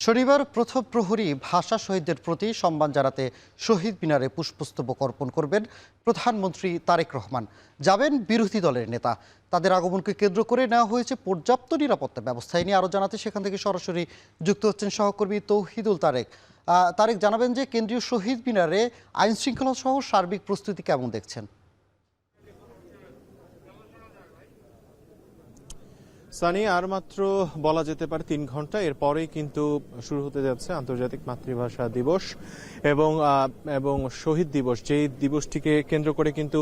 শনিবার প্রথম প্রহরী ভাষা শহীদদের প্রতি সম্মান জানাতে শহীদ মিনারে পুষ্পস্তবক অর্পণ করবেন প্রধানমন্ত্রী তারেক রহমান। যাবেন বিরোধী দলের নেতা। তাদের আগমনকে কেন্দ্র করে নেওয়া হয়েছে পর্যাপ্ত নিরাপত্তা ব্যবস্থা। নিয়ে আরও জানাতে সেখান থেকে সরাসরি যুক্ত হচ্ছেন সহকর্মী তৌহিদুল তারেক। তারেক, জানাবেন যে কেন্দ্রীয় শহীদ মিনারে আইন শৃঙ্খলা সহ সার্বিক প্রস্তুতি কেমন দেখছেন? সানি, আর মাত্র বলা যেতে পারে ৩ ঘন্টা, এরপরেই কিন্তু শুরু হতে যাচ্ছে আন্তর্জাতিক মাতৃভাষা দিবস এবং শহীদ দিবস। যেই দিবসটিকে কেন্দ্র করে কিন্তু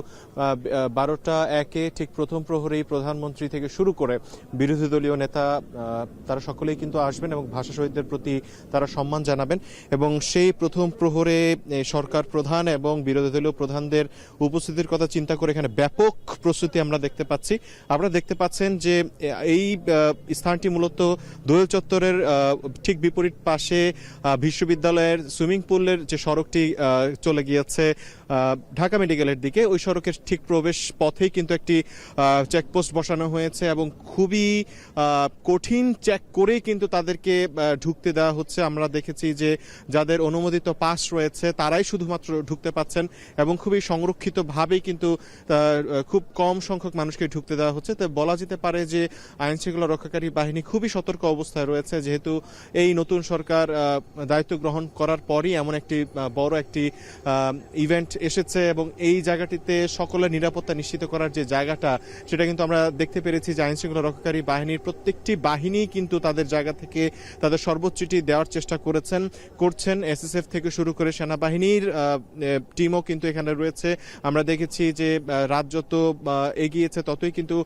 ১২টা ১-এ ঠিক প্রথম প্রহরেই প্রধানমন্ত্রী থেকে শুরু করে বিরোধী দলীয় নেতা তারা সকলেই কিন্তু আসবেন এবং ভাষা শহীদদের প্রতি তারা সম্মান জানাবেন। এবং সেই প্রথম প্রহরে সরকার প্রধান এবং বিরোধী দলীয় প্রধানদের উপস্থিতির কথা চিন্তা করে এখানে ব্যাপক প্রস্তুতি আমরা দেখতে পাচ্ছি। আপনারা দেখতে পাচ্ছেন যে এই স্থানটি মূলত দোয়েল চত্বরের ঠিক বিপরীত পাশে বিশ্ববিদ্যালয়ের সুইমিং পুলের যে সড়কটি চলে গিয়েছে ঢাকা মেডিকেলের দিকে, ওই সড়কের ঠিক প্রবেশ পথেই কিন্তু একটি চেকপোস্ট বসানো হয়েছে এবং খুবই কঠিন চেক করেই কিন্তু তাদেরকে ঢুকতে দেওয়া হচ্ছে। আমরা দেখেছি যে যাদের অনুমোদিত পাস রয়েছে তারাই শুধুমাত্র ঢুকতে পাচ্ছেন এবং খুবই সংরক্ষিতভাবেই কিন্তু খুব কম সংখ্যক মানুষকে ঢুকতে দেওয়া হচ্ছে। তো বলা যেতে পারে যে আইন শৃঙ্খলা রক্ষাকারী বাহিনী খুবই সতর্ক অবস্থায় রয়েছে, যেহেতু এই নতুন সরকার দায়িত্ব গ্রহণ করার পরই এমন একটি বড় একটি ইভেন্ট এসেছে এবং এই জায়গাটিতে সকলের নিরাপত্তা নিশ্চিত করার যে জায়গাটা, সেটা কিন্তু আমরা দেখতে পেরেছি যে আইন শৃঙ্খলা রক্ষাকারী বাহিনীর প্রত্যেকটি বাহিনী কিন্তু তাদের জায়গা থেকে তাদের সর্বোচ্চটি দেওয়ার চেষ্টা করছেন। এসএসএফ থেকে শুরু করে সেনাবাহিনীর টিমও কিন্তু এখানে রয়েছে। আমরা দেখেছি যে রাত যত এগিয়েছে ততই কিন্তু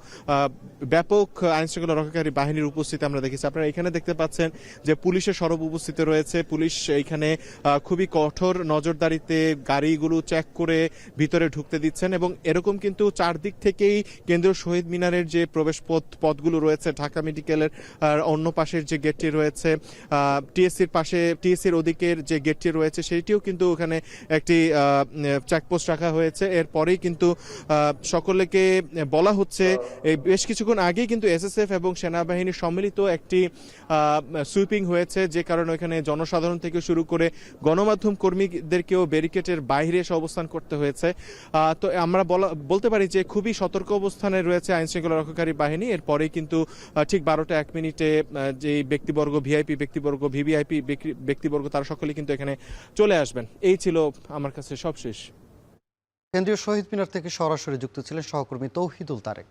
ব্যাপক আইন শৃঙ্খলা রক্ষাকারী বাহিনীর উপস্থিতি আমরা দেখেছি। আপনারা এখানে দেখতে পাচ্ছেন যে পুলিশের সরব উপস্থিতি রয়েছে। পুলিশ এখানে খুবই কঠোর নজরদারিতে গাড়িগুলো চেক করে ভিতরে ঢুকতে দিচ্ছেন এবং এরকম কিন্তু চারদিক থেকেই কেন্দ্রীয় শহীদ মিনারের যে প্রবেশ পথগুলো রয়েছে, ঢাকা মেডিকেলের অন্য পাশের যে গেটটি রয়েছে, টিএসসির ওদিকের যে গেটটি রয়েছে সেইটিও কিন্তু ওখানে একটি চেকপোস্ট রাখা হয়েছে। এরপরেই কিন্তু সকলকে বলা হচ্ছে, বেশ কিছুক্ষণ আগেই কিন্তু এসএসএফ এবং সেনাবাহিনীর সম্মিলিত একটি সুইপিং হয়েছে, যে কারণে ওখানে জনসাধারণ থেকে শুরু করে গণমাধ্যম কর্মীদেরকেও ব্যারিকেডের বাইরে এসে অবস্থান করতে হয়েছে। তো আমরা বলতে পারি যে খুবই সতর্ক অবস্থানে রয়েছে আইন শৃঙ্খলা রক্ষাকারী বাহিনী। এরপরেই কিন্তু ঠিক 12টা 1 মিনিটে যে ব্যক্তিবর্গ, ভিআইপি ব্যক্তিবর্গ, ভিভিআইপি ব্যক্তিবর্গ, তারা সকলে কিন্তু এখানে চলে আসবেন। এই ছিল আমার কাছে সবশেষ। কেন্দ্রীয় শহীদ মিনার থেকে সরাসরি যুক্ত ছিলেন সহকর্মী তৌহিদুল তারেক।